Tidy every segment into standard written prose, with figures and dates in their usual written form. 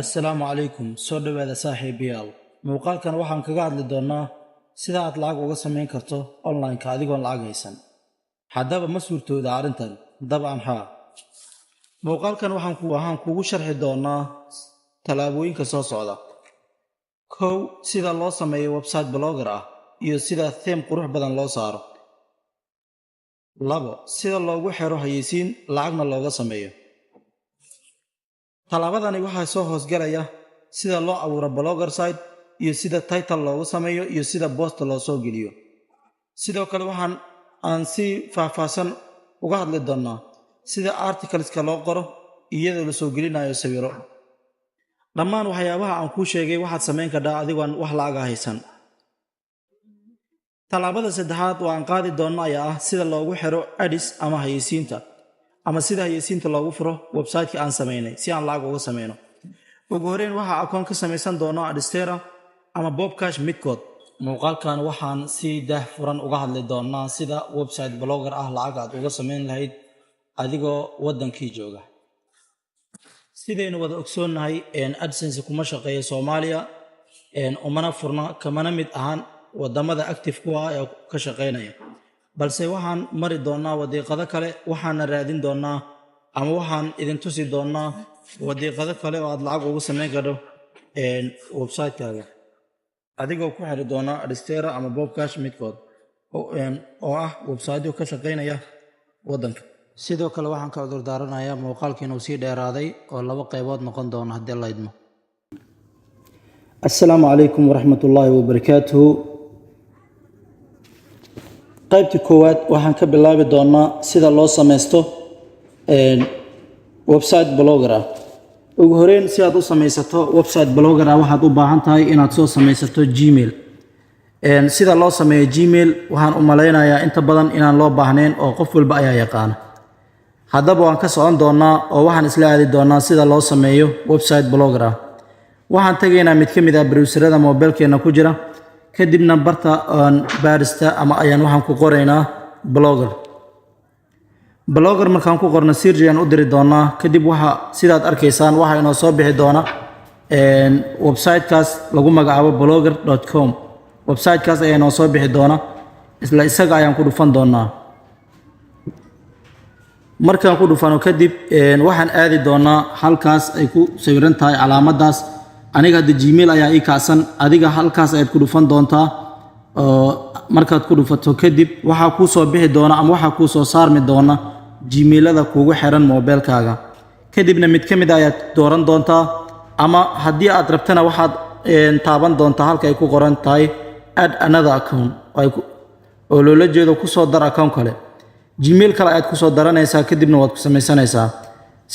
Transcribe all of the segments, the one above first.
Assalaamu calaykum soo dhawaada saaxiibayaal muuqaalkan waxaan kaga hadli doonaa sida aad lacag uga samayn karto online-ka adigoon lacag haysan haddaba ma suurtooda arrintan dabcan haa muuqaalkan waxaan kugu sharxi doonaa talaabooyinka soo socda kow sida loo sameeyo website blogger ah iyo sida theme qurux badan loo saaro labo sida loogu xiro xayeysiin lacagna looga sameeyo talaabadani waxaa soo hoosgalaya sida loo abuuro blogger site iyo sida title loogu sameeyo iyo sida post loo soo geliyo sidoo kale aan si faahfaahsan uga hadli doonaa sida articleska loo qoro iyadoo la soo gelinayo sawiro dhammaan waxyaabaha aan kuu sheegay waxaad samayn kartaa adigoon wax lacag haysan talaabada saddexaad oo aan qaadi doonno ayaa ah sida loogu xiro ads ama xayeysiinta ama sida xayeysiinta loogu furo website-ka aan sameynay si aan lacag uga sameyno ugu horreyn waxaa akoon ka samaysan doona adstera ama bobcash midkood muuqaalkan waxaan si daahfuran uga hadli doonaa sida website blogger ah lacag aad uga samayn lahayd adigoo wadankii jooga sidaynu wada ogsoonnahay AdSense kuma shaqeeyo Soomaaliya umana furna kamana mid ahaan wadamada active ku ah ee ka shaqeynaya balse waxaan mari doonaa wadiiqado kale waxaan raadin doonaa ama waxaan idin tusi doonaa wadiiqado kale oo aad lacag uga samayn karto website-kaaga adigoo ku xiri doona adstera ama bobcash midkood oo ah website ka shaqeynaya wadanka sidoo kale waxaan ka cudur daaranayaa muuqaalka inuu sii dheeraaday oo laba qaybood noqon doono haddii la idmo assalaamu calaykum waraxmatullaahi wabarakaatuhu qaybta koowaad waxaan ka bilaabi doonaa sida loo samaysto website blogger ah ugu horreyn si aad u samaysato website blogger ah waxaad u baahan tahay inaad soo samaysato Gmail sida loo sameeyo Gmail waxaan u maleynayaa inta badan inaan loo baahnayn oo qof walba ayaa yaqaan haddaba waan ka socon doonaa oo waxaan isla aadi doonaa sida loo sameeyo website blogger ah waxaan tagaynaa mid ka mid ah browserada mobilkeena ku jira kadibna barta baarista ama ayaan waxaan ku qoraynaa blogger markaan ku qorno search ayaan u diri doonaa kadib waxa sidaad arkaysaan waxa inoo soo bixi doona website-kaas lagu magacaabo blogger.com website-kaas ayaa inoo soo bixi doona isla isaga ayaan ku dhufan doonaa markaan ku dhufano kadib waxaan aadi doonaa halkaas ay ku sawiran tahay calaamadaas aniga hadda Gmail ayaa ii kacsan adiga halkaas ayaad ku dhufan doontaa oo markaad ku dhufato kadib waxaa kuu soo bixi doona ama waxaa kuu soo saarmi doona Gmailada kugu xiran mobilkaaga kadibna mid ka mid ayaad dooran doontaa ama haddii aad rabtana waxaad taaban doontaa halka ay ku qoran tahay add another account oo loola jeedo ku soo dar account kale Gmail kale ayaad ku soo daranaysaa kadibna waad ku samaysanaysaa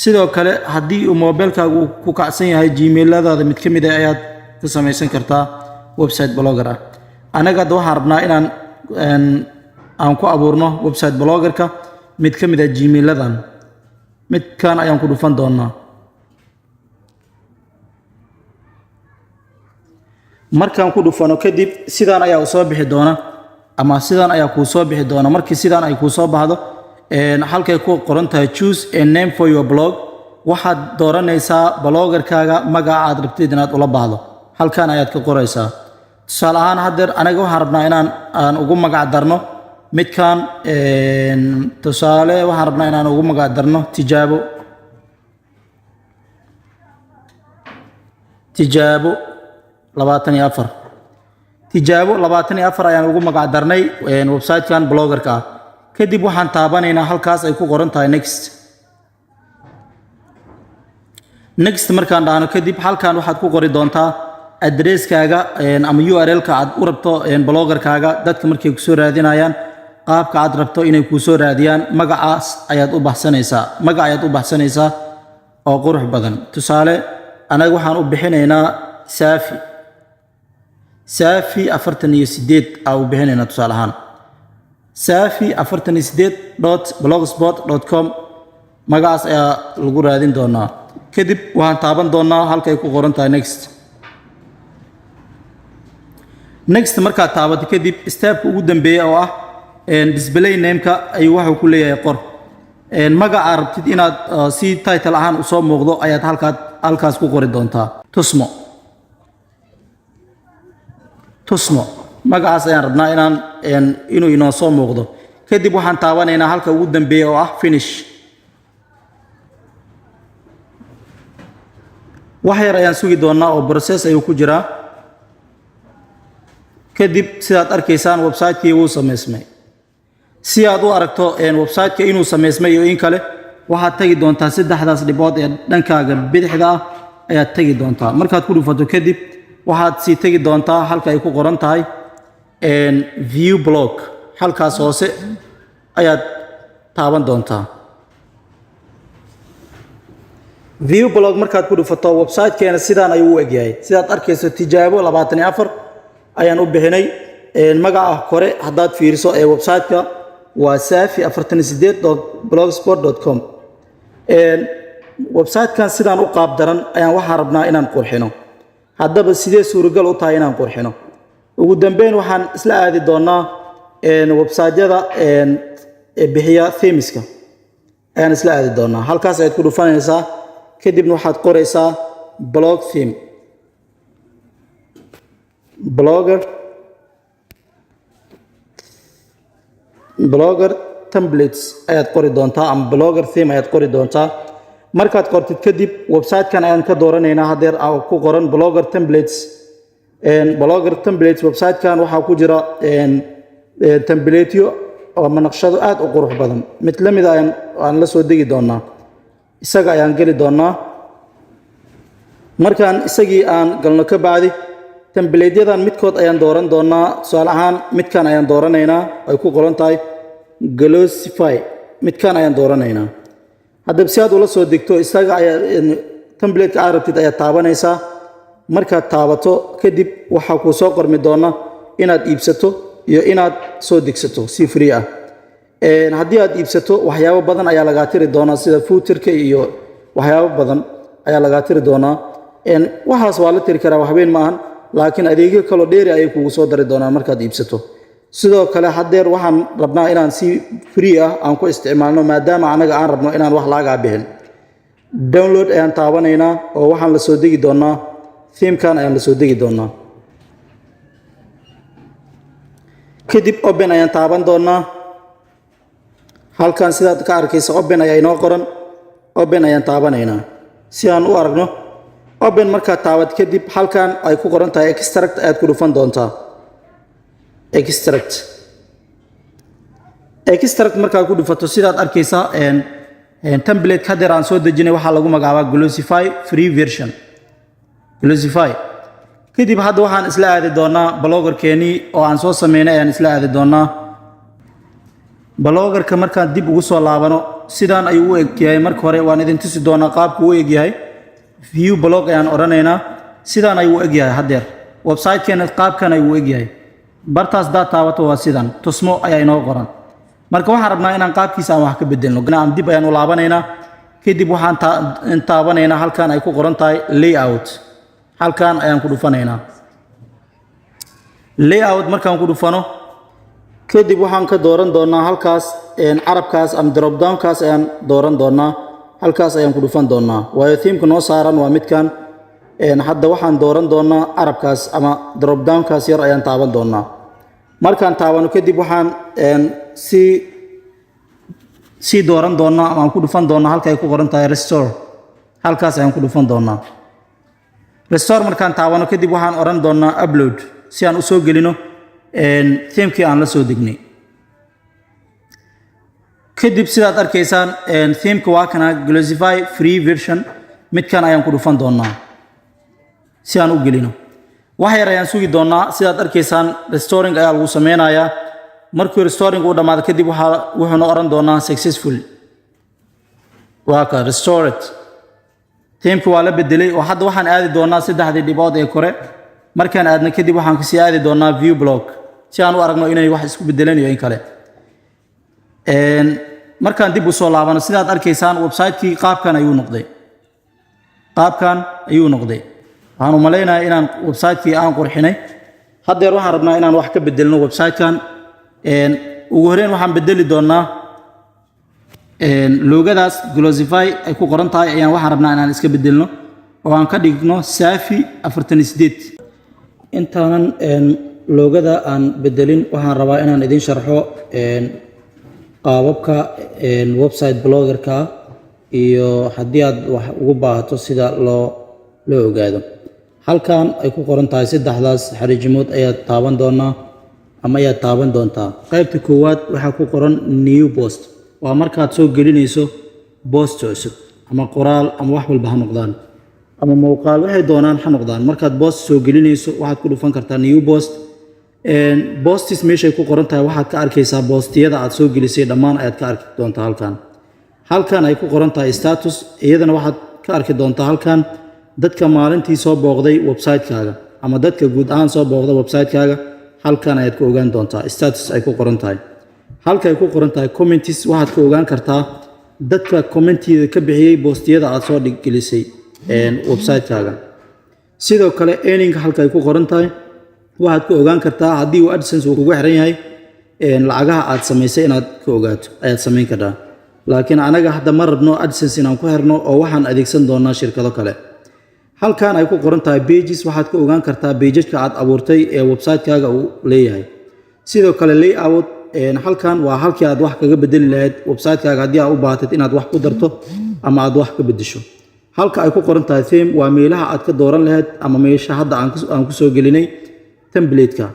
sidoo kale haddii uu mobilkaagu ku kacsan yahay Gmailadaada mid ka mid ah ayaad ku samaysan kartaa website blogger ah anaga waxaan rabnaa inaan aan ku abuurno website blogger-ka mid ka mid ah Gmailadan midkan ayaan ku dhufan doonaa markaan ku dhufano kadib sidaan ayaa u soo bixi doona ama sidaan ayaa ku soo bixi doona markii sidaan ay ku soo baxdo halkay ku qoran tahay choose a name for your blog waxaad dooranaysaa blogger-kaaga magaca aad rabtid inaad ula baahdo halkan ayaad ka qoraysaa tusaale ahaan haddeer anaga waxaan rabnaa aan ugu magac darno midkan tusaale waxaan rabnaa inaan ugu magac darno tijaabo 24 tijaabo 24 ayaan ugu magac darnay website-kan blogger-ka ah kadib waxaan taabanaynaa halkaas ay ku qoran tahay next markaan dhaano kadib halkan waxaad ku qori doontaa addresskaaga ama URL-ka aad u rabto blogger-kaaga dadka markay ku soo raadinayaan qaabka aad rabto inay ku soo raadiyaan magacaas ayaad u baxsanaysaa oo qurux badan tusaale anaga waxaan u bixinaynaa saafi 48 u bixinaynaa tusaale ahaan safi48.blogspot.com magacaas ayaa lagu raadin doonaa kadib waxaan taaban doonaa halka ay ku qoran tahay next markaad taabato kadib stepka ugu dambeeya oo ah display name-ka ayuu waxa ku leeyahay qor magaca rabtid inaad si title ahaan u soo muuqdo ayaad halkaas ku qori doontaa tusmo magacaas ayaan rabnaa inuu inoo soo muuqdo kadib waxaan taabanaynaa halka ugu dambeeya oo ah finish wax yar ayaan sugi doonaa oo process ayuu ku jiraa kadib sidaad arkaysaan website-kii wuu sameysmay si aad u aragto website-ka inuu sameysmay iyo in kale waxaad tagi doontaa saddexdaas dhibood ee dhankaaga bidixda ah ayaad tagi doontaa markaad ku dhufato kadib waxaad sii tagi doontaa halka ay ku qoran tahay view blog halkaas hoose ayaad taaban doontaa view blog markaad ku dhufato website-keena sidaan ayuu u egyahay sidaad arkayso tijaabo 24 ayaan u bixinay magaca kore haddaad fiiriso ee website-ka waa safi48.blogspot.com website-kan sidaan u qaab daran ayaan waxaan rabnaa inaan qurxino haddaba sidee suuragal u tahay inaan qurxino ugu dambeyn waxaan isla aadi doonaa website-yada bixiya themiska ayaan isla aadi doonaa halkaas ayaad ku dhufanaysaa kadibna waxaad qoraysaa blog theme blogger templates ayaad qori doontaa ama blogger theme ayaad qori doontaa markaad qortid kadib website-kan ayaan ka dooranaynaa hadeer ku qoran blogger templates website-kan waxaa ku jira templateyo oo naqshado aad u qurux badan mid la mid aan la soo degi doonaa isaga ayaan geli doonaa markaan isagii aan galno ka bacdi templateyadan midkood ayaan dooran doonaa tusaale ahaan midkan ayaan dooranaynaa ay ku qoran tahay glossify midkan ayaan dooranaynaa haddaba si aad ula soo degto isaga ayaa template-ka aad rabtid ayaad taabanaysaa markaad taabato kadib waxaa kuu soo qormi doona inaad iibsato iyo inaad soo degsato si free ah haddii aad iibsato waxyaabo badan ayaa lagaa tiri doonaa sida footerka iyo waxyaabo badan ayaa lagaa tiri doonaa waxaas waa la tiri karaa waxweyn maahan laakiin adeegyo kaloo dheeri ayay kugu soo dari doonaan markaad iibsato sidoo kale hadeer waxaan rabnaa inaan si free ah aan ku isticmaalno maadaama anaga aan rabno inaan wax laagaa bixin download ayaan taabanaynaa oo waxaan la soo degi doonaa themekan ayaan la soo degi doonaa kadib open ayaan taaban doonaa halkan sidaad ka arkaysa open ayaa inoo qoran open ayaan taabanaynaa si aan u aragno open markaad taabad kadib halkan ay ku qoran tahay extract ayaad ku dhufan doontaa extract markaad ku dhufato sidaad arkaysa template hadeer aan soo dejinay waxaa lagu magacaabaa glossify free version glossify kadib hadda waxaan isla aadi doonaa bloggerkeenii oo aan soo sameynay ayaan isla aadi doonaa bloggerka markaan dib ugu soo laabano sidaan ayuu u egyahay marka hore waan idin tusi doonaa qaabku u egyahay view blog ayaan odhanaynaa sidaan ayuu u egyahay hadeer website-keena qaabkan ayuu u egyahay bartaas daad taabato waa sidan tusmo ayaa inoo qoran marka waxaan rabnaa inaan qaabkiisa aan wax ka bedelno dib ayaan u laabanaynaa kadib waxaan taabanaynaa halkan ay ku qoran tahay layout halkan ayaan ku dhufanaynaa layout markaan ku dhufano kadib waxaan ka dooran doonaa halkaas carabkaas ama drop downkaas ayaan dooran doonaa halkaas ayaan ku dhufan doonaa waayo themeka noo saaran waa midkan hadda waxaan dooran doonaa carabkaas ama drop downkaas yar ayaan taaban doonaa markaan taabano kadib waxaan sii dooran doonaa ama aan ku dhufan doonaa halka ay ku qoran tahay restore halkaas ayaan ku dhufan doonaa restore markaan taabano kadib waxaan oran doonaa upload si aan u soo gelino themekii aan la soo degnay kadib sidaad arkaysaan themeka waa kana glossify free version midkan ayaan ku dhufan doonaa si aan u gelino wax yar ayaan sugi doonaa sidaad arkaysaan restoring ayaa lagu sameynayaa markuu restoring uu dhamaado kadib wuxuuna oran doonaa successful waa ka restored themeka waa la bedelay oo hadda waxaan aadi doonaa saddexdii dhibood ee kore markaan aadna kadib waxaan kasii aadi doonaa view blog si aan u aragno inay wax isku bedelan iyo in kale markaan dib u soo laabano sidaad arkaysaan website-kii qaabkan ayuu noqday waxaan u malaynayaa inaan website-kii aan qurxinay hadeer waxaan rabnaa inaan wax ka bedelno website-kan ugu horeyn waxaan bedeli doonaa loogadaas glossify ay ku qoran tahay ayaan waxaan rabnaa inaan iska bedelno oo aan ka dhigno saafi 48 intaanan loogada aan bedelin waxaan rabaa inaan idin sharxo qaababka website bloggerka iyo haddii aad wax ugu baahato sida loo ogaado halkan ay ku qoran tahay saddexdaas xariijimood ayaad taaban doonaa ama ayaad taaban doontaa qaybta koowaad waxaa ku qoran new post waa markaad soo gelinayso post cusub ama qoraal ama wax walba ha noqdaan ama muuqaal waxay doonaan ha noqdaan markaad post soo gelinayso waxaad ku dhufan kartaa new post postis meeshay ku qoran tahay waxaad ka arkaysaa postiyada aad soo gelisay dhammaan ayaad ka arki doontaa halkan ay ku qoran tahay status iyadana waxaad ka arki doontaa halkan dadka maalintii soo booqday website-kaaga ama dadka guud ahaan soo booqday website-kaaga halkan ayaad ku ogaan doontaa status ay ku qoran tahay halka ay ku qoran tahay comments waxaad ka ogaan kartaa dadka commentiida ka bixiyay postiyada aad soo gelisay website-kaaga sidoo kale earning halka ay ku qoran tahay waxaad ka ogaan kartaa haddii uu AdSense uu kugu xiran yahay lacagaha aad samaysay inaad ka ogaato ayaad samayn kartaa laakiin anaga hadda ma rabno AdSense inaan ku xirno oo waxaan adeegsan doonaa shirkado kale halkan ay ku qoran tahay pages waxaad ka ogaan kartaa pageska aad abuurtay ee website-kaaga uu leeyahay sidoo kale layout halkan waa halkii aad wax kaga bedeli lahayd website-kaaga haddii aad u baahatid inaad wax ku darto ama aad wax ka bedesho halka ay ku qoran tahay theme waa meelaha aad ka dooran lahayd ama meesha hadda aan ku soo gelinay template-ka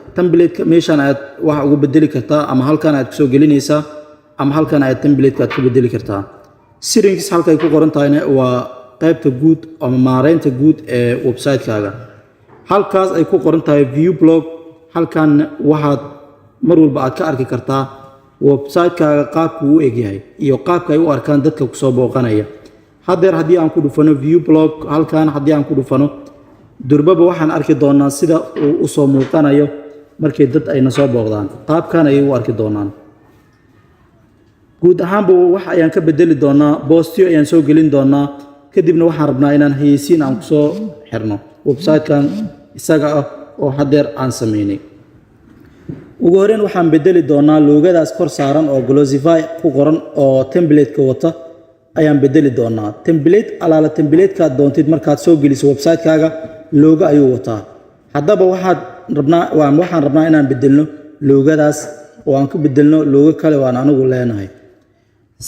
meeshan aad wax ugu bedeli kartaa ama halkan aad ku soo gelinaysaa ama halkan aad template-ka aad ku bedeli kartaa settings halka ay ku qoran tahayna waa qaybta guud ama maareynta guud ee website-kaaga halkaas ay ku qoran tahay view blog halkan waxaad mar walba aad ka arki kartaa website-kaaga qaabku u egyahay iyo qaabka ay u arkaan dadka ku soo booqanaya hadeer haddii aan ku dhufano view blog halkan haddii aan ku dhufano durbaba waxaan arki doonaa sida uu u soo muuqanayo markay dad ayna soo booqdaan qaabkan ayay u arki doonaan guud ahaanba wax ayaan ka bedeli doonaa boostiyo ayaan soo gelin doonaa kadibna waxaan rabnaa inaan hayeysiin aan ku soo xirno website-kan isaga ah oo hadeer aan samaynay ugu horreyn waxaan bedeli doonaa loogadaas kor saaran oo glossify ku qoran oo template-ka wata ayaan bedeli doonaa template-kaad doontid markaad soo geliso website-kaaga looga ayuu wataa haddaba waxaan rabnaa inaan bedelno loogadaas oo aan ku bedelno loogo kale waan anigu leenahay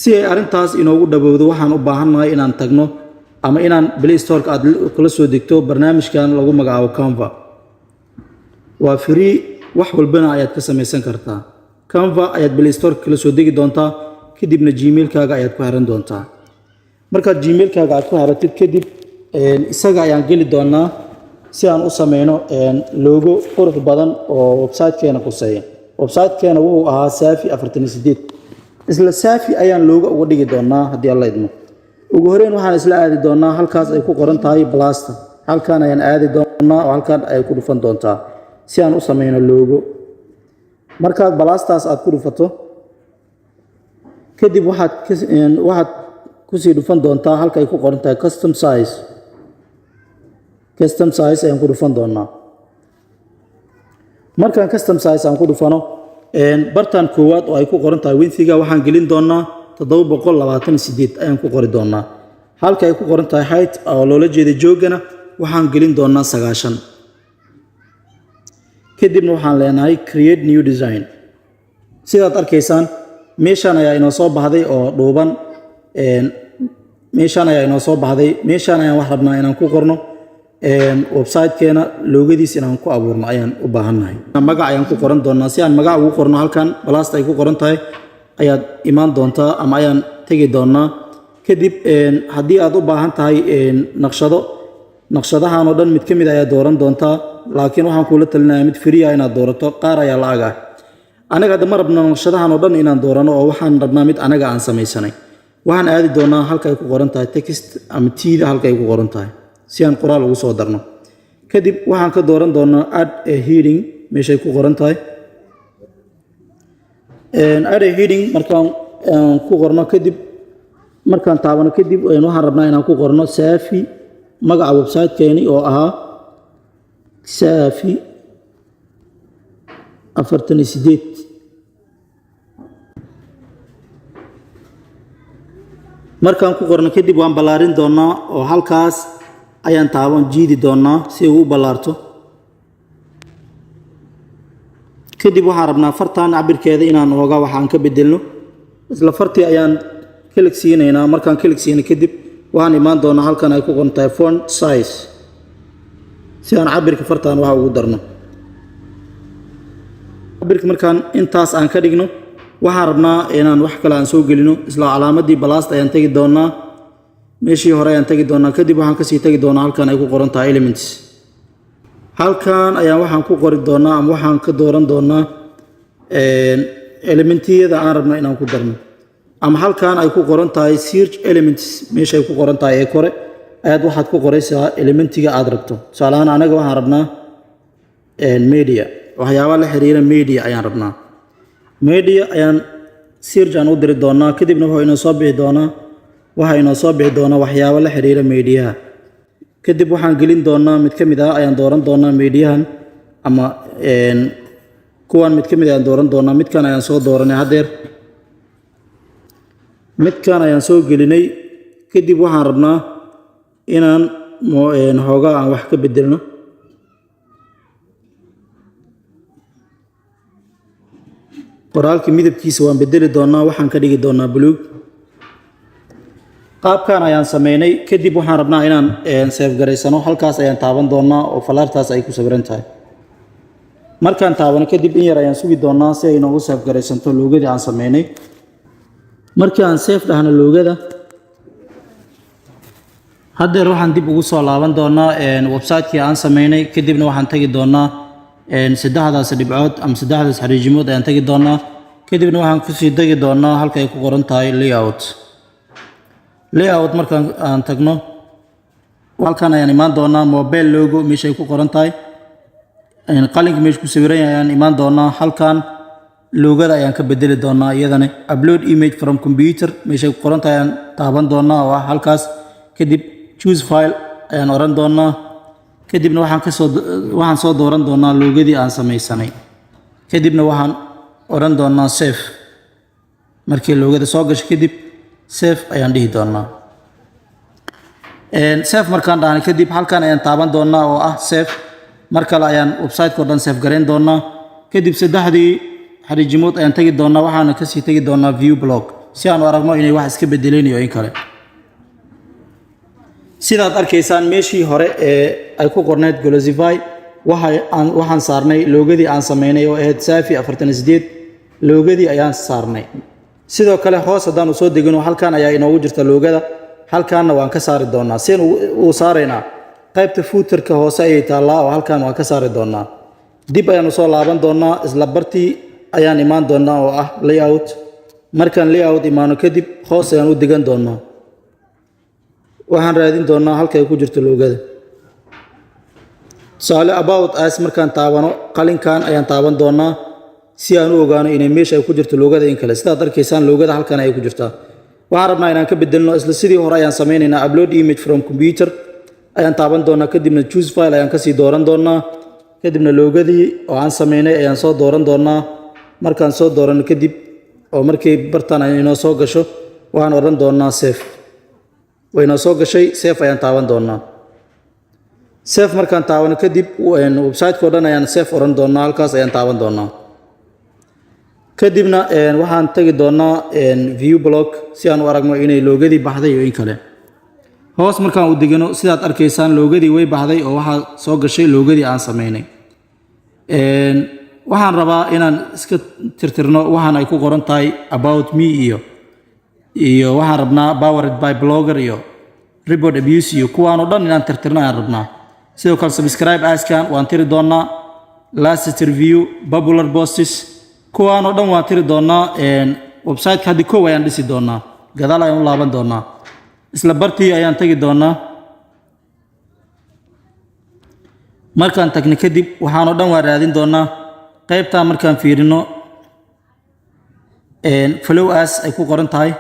si ay arrintaas inoogu dhabowdo waxaan u baahannahay inaan tagno ama inaan Play Store-ka aad kula soo degto barnaamijkan lagu magacaabo Canva waa free wax walbana ayaad ka samaysan kartaa Canva ayaad Play Store-ka kala soo degi doontaa kadibna Gmail-kaaga ayaad ku xiran doontaa markaad Gmail-kaaga aad ku xiratid kadib isaga ayaan geli doonaa si aan u sameyno logo qurux badan oo website-keena quseeya website-keena wuxuu ahaa saafi 48 isla saafi ayaan looga uga dhigi doonaa haddii alla idmo ugu horreyn waxaan isla aadi doonaa halkaas ay ku qoran tahay blaster halkan ayaan aadi doonaa oo halkan ay ku dhufan doontaa si aan u sameyno logo markaad blastaas aad ku dhufato kadib waxaad kusii dhufan doontaa halka ay ku qoran tahay custom size ayaan ku dhufan doonaa markaan custom size aan ku dhufano bartan koowaad oo ay ku qoran tahay width-ga waxaan gelin doonaa 728 ayaan ku qori doonaa halka ay ku qoran tahay height oo loola jeeda joogana waxaan gelin doonaa 9 kadibna waxaan leenahay create new design sidaad arkaysaan meeshan ayaa inoo soo baxday oo dhuuban meeshan ayaan wax rabnaa inaan ku qorno website-keena loogadiis inaan ku abuurno ayaan u baahannahay magac ayaan ku qoran doonaa si aan magac ugu qorno halkan blast ay ku qoran tahay ayaad imaan doontaa ama ayaan tegi doonaa kadib haddii aad u baahan tahay naqshadahan oo dhan mid ka mid ayaa dooran doontaa laakiin waxaan kuula talinayaa mid free ah inaad doorato qaar ayaa lacag ah anaga hadda ma rabno naqshadahan oo dhan inaan doorano oo waxaan rabnaa mid anaga aan samaysanay waxaan aadi doonaa halka ay ku qoran tahay text ama tiida halka ay ku qoran tahay si aan qoraal ugu soo darno kadib waxaan ka dooran doonaa add a heading meeshay ku qoran tahay add a heading markaan ku qorno kadib markaan taabano kadib waxaan rabnaa inaan ku qorno saafi magaca website-keeni oo ahaa saafi 48 markaan ku qorno kadib waan ballaarin doonaa oo halkaas ayaan taaban jiidi doonaa si uu u ballaarto. kadib waxaan rabnaa fartaan cabirkeeda inaan ooga waxaan ka bedelno. isla fartii ayaan klik siinaynaa. markaan klik siino kadib waxaan imaan doonaa halkan ay ku qoran tahay font size si aan cabirka fartaan waxa ugu darno. cabirka markaan intaas aan ka dhigno waxaan rabnaa inaan wax kale aan soo gelino. isla calaamadii balast ayaan tagi doonaa. meeshii hore ayaan tagi doonaa. kadib waxaan kasii tagi doonaa halkan ay ku qoran tahay elements. halkan ayaan waxaan ku qori doonaa ama waxaan ka dooran doonaa elementiyada aan rabno inaan ku darno. ama halkan ay ku qoran tahay search elements meesha ay ku qoran tahay ee kore ayaad waxaad ku qoraysaa elementiga aad rabto. tusaale ahaan anaga waxaan rabnaa media, waxyaaba la xiriira media ayaan rabnaa. media ayaan search aan u diri doonaa. kadibna waxa inoo soo bixi doonaa waxyaabo la xiriira mediaha. kadib waxaan gelin doonaa mid ka mid ah ayaan dooran doonaa mediahan ama kuwan mid ka mid ayaan dooran doonaa. midkan ayaan soo dooranay haddeer. midkan ayaan soo gelinay. kadib waxaan rabnaa inaan hoogaa aan wax ka bedelno. qoraalka midabkiisa waan bedeli doonaa. waxaan ka dhigi doonaa buluug. qaabkan ayaan sameynay. kadib waxaan rabnaa inaan save garaysano. halkaas ayaan taaban doonaa oo falaartaas ay ku sawiran tahay. markaan taabano kadib in yar ayaan sugi doonaa si ay noogu save garaysanto loogadii aan sameynay. markii aan save dhahno loogada haddeer waxaan dib ugu soo laaban doonaa website-kii aan sameynay. kadibna waxaan tagi doonaa saddexdaas dhibcood ama saddexdaas xariijimood ayaan tagi doonaa. kadibna waxaan kusii degi doonaa halka ay ku qoran tahay layout. markaan aan tagno halkan ayaan imaan doonaa mobile logo meesha ay ku qoran tahay. qalinka meesha ku sawiran yahay ayaan imaan doonaa. halkan loogada ayaan ka bedeli doonaa. iyadana upload image from computer meesha ay ku qoran tahay ayaan taaban doonaa oo ah halkaas. kadib choose file ayaan oran doonaa. kadibna waxaan soo dooran doonaa loogadii aan samaysanay. kadibna waxaan oran doonaa save. markii loogada soo gasho kadib save ayaan dhihi doonaa. save markaan dhahnay kadib halkan ayaan taaban doonaa oo ah save. mar kale ayaan website-ko dhan save garayn doonaa. kadib saddexdii xariijimood ayaan tagi doonaa. waxaana kasii tagi doonaa view blog si aan u aragno inay wax iska bedeleen iyo in kale. sidaad arkaysaan meeshii hore ee ay ku qorneyd Glossify waxaan saarnay loogadii aan sameynay oo ahayd Safi 48 loogadii ayaan saarnay. sidoo kale hoos haddaan u soo degino halkan ayaa inoogu jirta loogada. halkaanna waan ka saari doonaa. seen uu saaraynaa qaybta footerka hoose ayay taallaa oo halkan waan ka saari doonaa. dib ayaan usoo laaban doonaa. isla bartii ayaan imaan doonaa oo ah layout. markaan layout imaano kadib hoos ayaan u degan doonaa. waxaan raadin doonaa halka ay ku jirto loogada. tusaale about us markaan taabano qalinkan ayaan taaban doonaa si aan u ogaano inay meesha ay ku jirto loogada in kale. sidaad arkaysaan loogada halkan ay ku jirtaa. waxaan rabnaa inaan ka bedelno. isla sidii hore ayaan sameynaynaa upload image from computer ayaan taaban doonaa. kadibna choose file ayaan kasii dooran doonaa. kadibna loogadii oo aan sameynay ayaan soo dooran doonaa. markaan soo doorano kadib oo markii bartaan ay inoo soo gasho waxaan oran doonaa save. waynoo soo gashay save ayaan taaban doonaa. save markaan taabano kadib website-ko dhan ayaan save oran doonaa. halkaas ayaan taaban doonaa. kadibna waxaan tagi doonaa view blog si aan u aragno inay loogadii baxday iyo in kale. hoos markaan u degano sidaad arkaysaan loogadii way baxday oo waxaa soo gashay loogadii aan sameynay. waxaan rabaa inaan iska tirtirno waxaan ay ku qoran tahay about me iyo waxaan rabnaa powered by blogger iyo report abuse iyo kuwaanoo dhan inaan tirtirno ayaan rabnaa. sidoo kale subscribe askan waan tiri doonaa. last review popular posts kuwaanoo dhan waan tiri doonaa. website-ka haddii kow ayaan dhisi doonaa. gadaal ayaan u laaban doonaa. isla bartii ayaan tagi doonaa. markaan tagno kadib waxaanoo dhan waan raadin doonaa. qaybtaa markaan fiirino follow us ay ku qoran tahay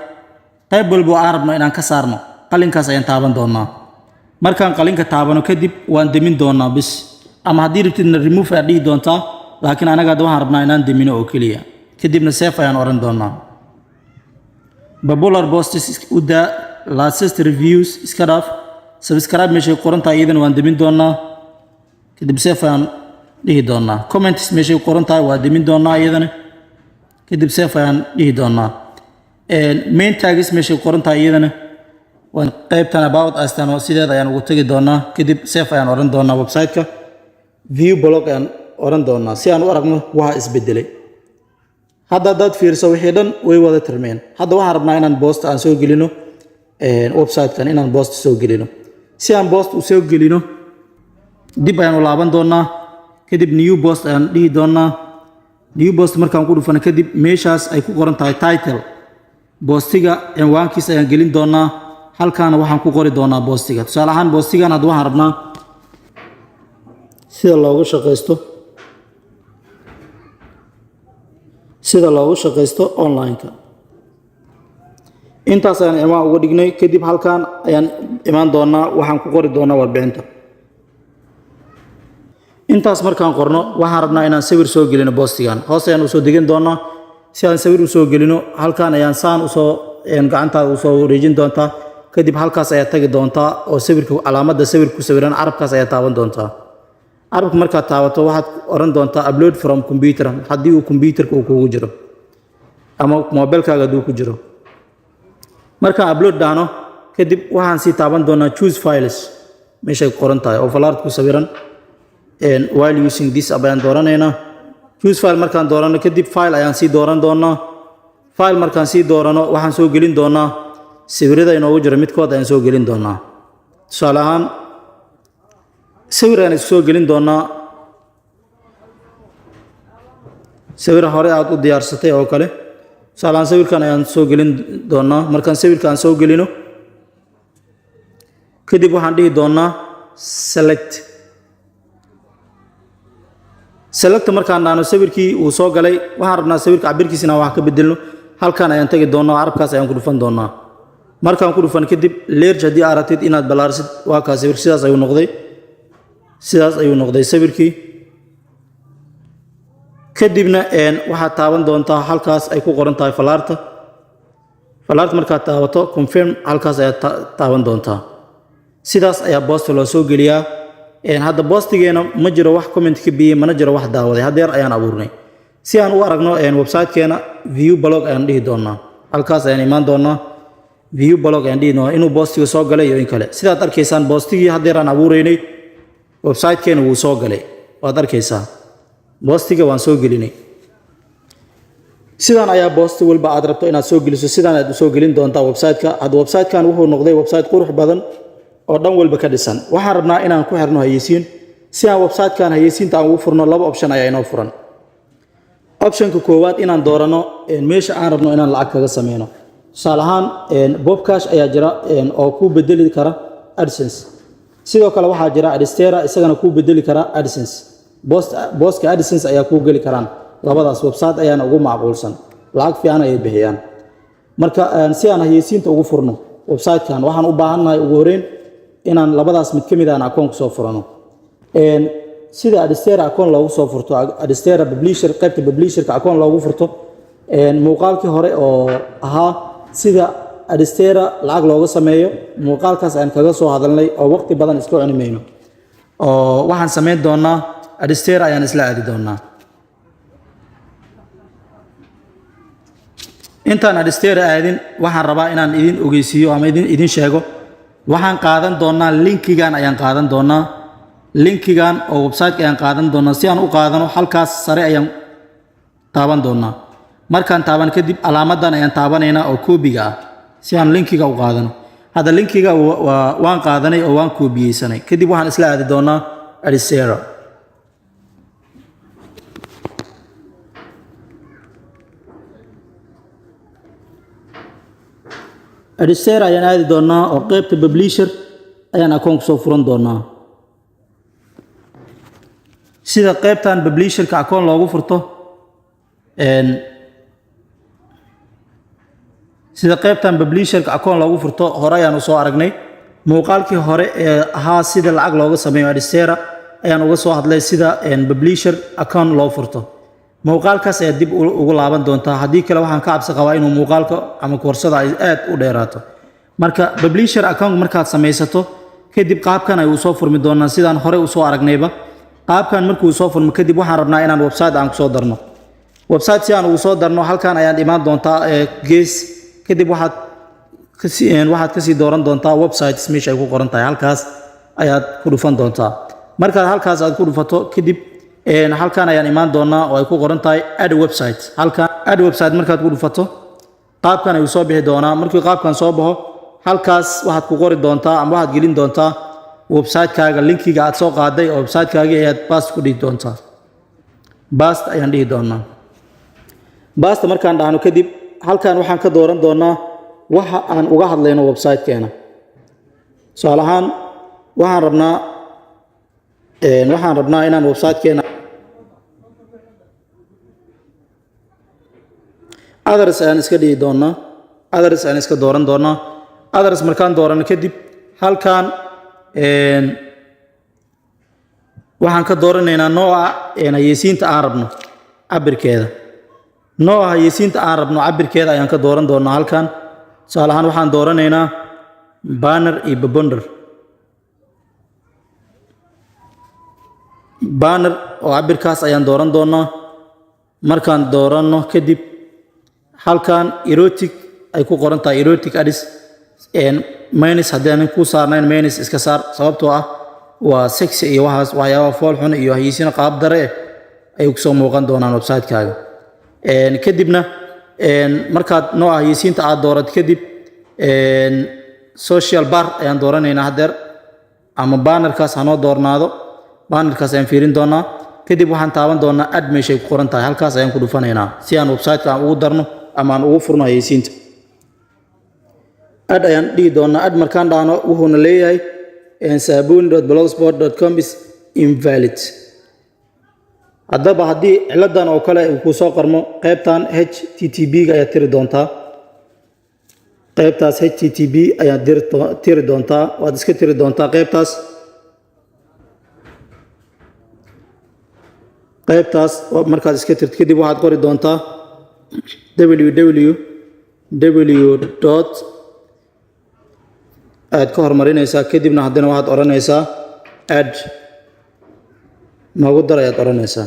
qayb walba aan rabno inaan ka saarno qalinkaas ayaan taaban doonaa. markaan qalinka taabano kadib waan demin doonaa bis. ama haddii rabtidna remove aad dhihi doontaa. laakiin anaga hadda waxaan rabnaa inaan demino oo keliya. kadibna save ayaan oran doonaa. popular posts u daa. latest reviews iska dhaaf. subscribe meeshay qoran tahay iyadana waan demin doonaa kadib save ayaan dhihi doonaa comments meeshay qoran tahay waa demin doonaa iyadana kadib save ayaan dhihi doonaa main tags meeshay qoran tahay iyadana waan qaybtan about astan oo sideeda ayaan ugu tagi doonaa kadib save ayaan oran doonaa website-ka view blog ayaan oran doonaa si aan u aragno waxa isbedelay hadda dad fiirso wixii dhan way wada tirmeen hadda waxaan rabnaa inaan post aan soo gelino website-kan inaan post soo gelino si aan post u soo gelino dib ayaan u laaban doonaa kadib new post ayaan dhihi doonaa new post markaan ku dhufano kadib meeshaas ay ku qoran tahay title postiga cinwaankiisa ayaan gelin doonaa halkaana waxaan ku qori doonaa postiga tusaale ahaan postigan hadda waxaan rabnaa sida loogu shaqaysto online-ka intaas ayaan cinwaan uga dhignay kadib halkan ayaan imaan doonaa waxaan ku qori doonaa warbixinta intaas markaan qorno waxaan rabnaa inaan sawir soo gelino postigan hoos ayaan usoo degan doonaa si aan sawir usoo gelino halkan ayaan saan usoo gacantaada usoo wareejin doontaa kadib halkaas ayaa tagi doontaa oo sawirka calaamadda sawirka ku sawiran carabkaas ayaa taaban doontaa carabka markaad taabato waxaad oran doontaa upload from computer haddii uu computerka uu kugu jiro ama mobilkaaga hadduu ku jiro markaan upload dhahno kadib waxaan sii taaban doonaa choose files meeshay qoran tahay oo falaart ku sawiran while using this app ayaan dooranaynaa choose file markaan doorano kadib file ayaan sii dooran doonaa file markaan sii doorano waxaan soo gelin doonaa sawirada inoogu jira midkood ayaan soo gelin doonaa tusaale ahaan sawir ayaan isku soo gelin doonaa sawir hore aad u diyaarsatay oo kale tusaale ahaan sawirkan ayaan soo gelin doonaa markaan sawirkaan soo gelino kadib waxaan dhihi doonaa select markaan dhaano sawirkii uu soo galay waxaan rabnaa sawirka cabirkiisina wax ka bedelno halkan ayaan tagi doonaa carabkaas ayaan ku dhufan doonaa markaan ku dhufan kadib large haddii aad rabtid inaad ballaarsid waa kaa sawir sidaas ayuu noqday sawirkii kadibna waxaad taaban doontaa halkaas ay ku qoran tahay falaarta markaad taabato confirm halkaas ayaad taaban doontaa sidaas ayaa post loo soo geliyaa hadda postigeena ma jiro wax comment ka biyey mana jiro wax daawaday haddeer ayaan abuurnay si aan u aragno website-keena view blog ayaan dhihi doonaa halkaas ayaan imaan doonaa view blog ayaan dhihi doonaa inuu postiga soo galay iyo in kale sidaad arkaysaan postigii haddeer aan abuuraynay website-keena wuu soo galay waad arkaysaa postiga waan soo gelinay sidaan ayaa posti walba aad rabto inaad soo geliso sidaan aad u soo gelin doontaa website-ka hadda website-kan wuxuu noqday website qurux badan oo dhan walba ka dhisan waxaan rabnaa inaan ku xirno hayeysiin si aan website-kan hayeysiinta aan ugu furno laba option ayaa inoo furan optionka koowaad inaan doorano meesha aan rabno inaan lacag kaga sameyno tusaale ahaan bobcash ayaa jira oo kuu bedeli kara AdSense sidoo kale waxaa jira adstera isagana kuu bedeli kara AdSense booska AdSense ayaa kuu geli karaan labadaas website ayaana ugu macquulsan lacag fiican ayay bixiyaan marka si aan hayeysiinta ugu furno website-kan waxaan u baahannahay ugu horeyn inaan labadaas mid ka mid aan akoon ku soo furano sida adstera akoon loogu soo furto adstera publisher qaybta publisherka akoon loogu furto muuqaalkii hore oo ahaa sida adstera lacag looga sameeyo muuqaalkaas aan kaga soo hadalnay oo waqti badan isku cunimayno oo waxaan sameyn doonaa adstera ayaan isla aadi doonaa intaan adstera aadin waxaan rabaa inaan idin ogeysiiyo ama idin sheego waxaan qaadan doonaa linkigan ayaan qaadan doonaa linkigan oo website ayaan qaadan doonaa si aan u qaadano halkaas sare ayaan taaban doonaa markaan taaban kadib calaamadan ayaan taabanaynaa oo koobiga ah si aan linkiga u qaadano hadda linkiga waan qaadanay oo waan koobiyeysanay kadib waxaan isla aadi doonaa adstera adstera ayaan aadi doonaa oo qaybta publisher ayaan akoon ku soo furan doonaa sida qaybtan publisherka akoon loogu furto hore ayaan usoo aragnay muuqaalkii hore ee ahaa sida lacag looga sameeyo adstera ayaan uga soo hadlay sida publisher account loo furto muuqaalkaas ayaa dib ugu laaban doontaa haddii kale waxaan ka cabsi qabaa inuu muuqaalka ama koorsada ay aad u dheeraato marka publisher account markaad samaysato kadib qaabkan ayuu soo furmi doonaa sidaan hore u soo aragnayba qaabkan markuu soo furmo kadib waxaan rabnaa inaan website aan ku soo darno website si aan ugu soo darno halkan ayaan imaan doontaa gees kadib waxaad ka sii dooran doontaa websites meesha ay ku qoran tahay halkaas ayaad ku dhufan doontaa markaad halkaas aad ku dhufato kadib halkan ayaan imaan doonaa oo ay ku qoran tahay add website halkan add website markaad ku dhufato qaabkan ayuu soo bixi doonaa markii qaabkan soo baxo halkaas waxaad ku qori doontaa ama waxaad gelin doontaa website-kaaga linkiga aad soo qaaday oo website-kaaga ayaad bast ku dhihi doontaa bast ayaan dhihi doonaa basta markaan dhahno kadib halkan waxaan ka dooran doonaa waxa aan uga hadlayno website-keena tusaale ahaan waxaan rabnaa inaan website-keena others ayaan iska dhihi doonaa others ayaan iska dooran doonaa others markaan doorano kadib halkan waxaan ka dooranaynaa nooca hayeysiinta aan rabno cabirkeeda nooca hayeysiinta aan rabno cabirkeeda ayaan ka dooran doonaa halkan tusaale ahaan waxaan dooranaynaa banner iyo babonder banner oo cabirkaas ayaan dooran doonaa markaan dooranno kadib halkan erotic ay ku qoran tahay erotic ads minus haddii aan ku saarnayn minus iska saar sababtoo ah waa sexy iyo waxyaabaha fool xun iyo hayeysiin qaab dare ay ku soo muuqan doonaan website-kaaga kadibna markaad nooca hayeysiinta aad doorato kadib social bar ayaan dooranaynaa hadeer ama bannerkaas hanoo doornaado bannerkaas ayaan fiirin doonaa kadib waxaan taaban doonaa add meeshay ku qoran tahay halkaas ayaan ku dhufanaynaa si aan website-ka aan ugu darno ama aan ugu furno hayeysiinta add ayaan dhihi doonaa add markaan dhahno wuxuuna leeyahay sabuni.blogspot.com is invalid haddaba haddii ciladan oo kale uu ku soo qarmo qaybtan http-ga ayaad tiri doontaa qaybtaas http ayaad tiri doontaa waad iska tiri doontaa qaybtaas markaad iska tirto kadib waxaad qori doontaa www. aad ka hormarinaysaa kadibna haddana waxaad odhanaysaa add noogu dar ayaad odhanaysaa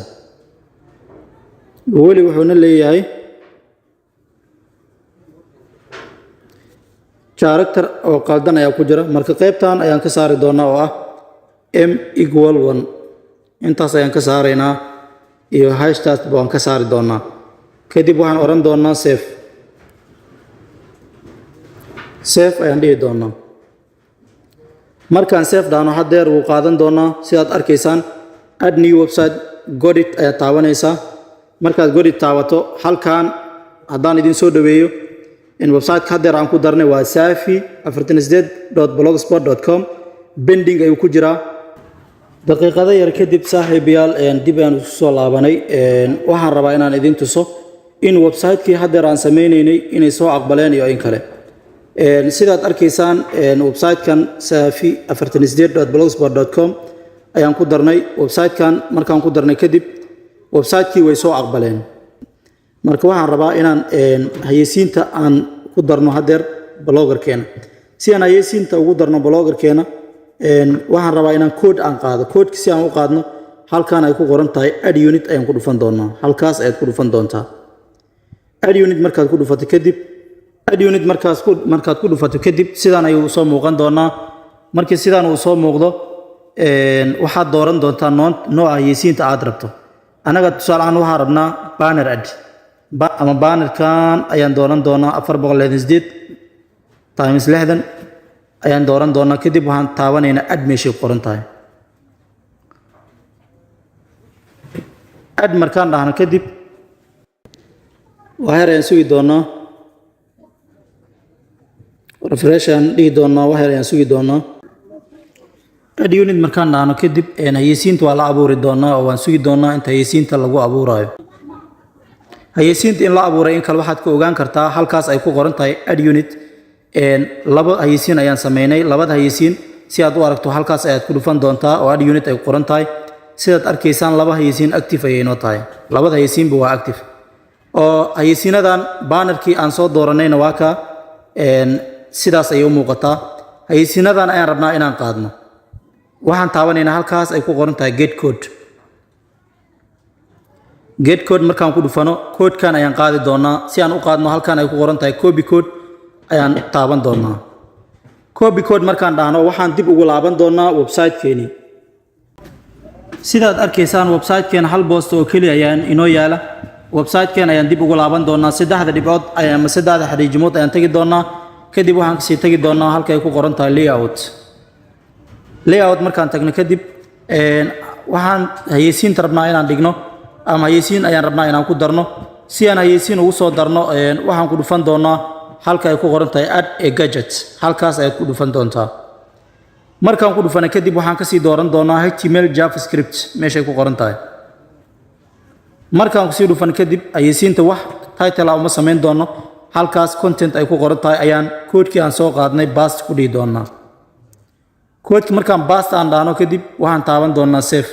weli wuxuuna leeyahay character oo qaldan ayaa ku jira marka qaybtan ayaan ka saari doonaa oo ah m=1 intaas ayaan ka saaraynaa iyo hashtag baan ka saari doonaa kadib waxaan odhan doonaa save ayaan dhihi doonaa markaan save dhahno hadeer wuu qaadan doonaa sidaad arkaysaan add new website godit ayaad taabanaysaa markaad godit taabato halkan haddaan idin soo dhaweeyo in website-ka hadeer aan ku darnay waa safi48.blogspot.com bending ayuu ku jiraa daqiiqado yar kadib saaxiibayaal dib aan isu soo laabanay waxaan rabaa inaan idin tuso in website-kii hadeer aan sameynaynay inay soo aqbaleen iyo in kale sidaad arkaysaan website-kan safi48.blogspot.com ayaan ku darnay website-kan markaan ku darnay kadib website-kii way soo aqbaleen marka waxaan rabaa inaan hayeysiinta aan ku darno hadeer bloggerkeena si aan hayeysiinta ugu darno bloggerkeena waxaan rabaa inaan code aan qaado codeki si aan u qaadno halkan ay ku qoran tahay add unit ayaan ku dhufan doonaa halkaas ayaad ku dhufan doontaa add unit markaad ku dhufato kadib add unit markaad ku dhufato kadib sidaan ayuu soo muuqan doonaa markii sidaan uu soo muuqdo waxaad dooran doontaa nooca hayeysiinta aad rabto anaga tusaale ahaan waxaan rabnaa banner add ama bannerkan ayaan dooran doonaa 468 times 60 ayaan dooran doonaa kadib waxaan taabanaynaa add meeshay qoran tahay add markaan dhahno kadib waxyar ayaan sugi doonaa refresh ayaan dhihi doonaa waxyar ayaan sugi doonaa add unit markaan dhahno kadib hayeysiinta waa la abuuri doonaa oo waan sugi doonaa inta hayeysiinta lagu abuurayo hayeysiinta in la abuuray in kale waxaad ku ogaan kartaa halkaas ay ku qoran tahay add unit laba hayeysiin ayaan sameynay labada hayeysiin si aad u aragto halkaas ayaad ku dhufan doontaa oo add unit ay qoran tahay sidaad arkaysaan laba hayeysiin active ayay noo tahay labada hayeysiinba waa active oo hayeysiinadan bannerkii aan soo dooranayna waa ka sidaas ayay u muuqataa haysiinadan ayaan rabnaa inaan qaadno waxaan taabanaynaa halkaas ay ku qoran tahay get code markaan ku dhufano code-kan ayaan qaadi doonaa si aan u qaadno halkan ay ku qoran tahay copy code ayaan taaban doonaa copy code markaan dhahno waxaan dib ugu laaban doonaa website-keeni sidaad arkaysaan website-keena hal post oo kaliya ayaan inoo yaala website-keena ayaan dib ugu laaban doonaa saddexda dhibcood ama saddexda xariijimood ayaan tagi doonaa kadib waxaan kasii tagi doonaa halka ay ku qoran tahay layout markaan tagno kadib waxaan hayeysiinta rabnaa inaan dhigno ama hayeysiin ayaan rabnaa inaan ku darno si aan hayeysiin ugu soo darno waxaan ku dhufan doonaa halka ay ku qoran tahay add a gadget halkaas ayaad ku dhufan doontaa markaan ku dhufana kadib waxaan kasii dooran doonaa html javascript meeshay ku qoran tahay markaan kusii dhufan kadib hayeysiinta wax title uma samayn doono halkaas content ay ku qoran tahay ayaan koodkii aan soo qaadnay bast ku dhihi doonaa koodkii markaan bast aan dhahno kadib waxaan taaban doonaa save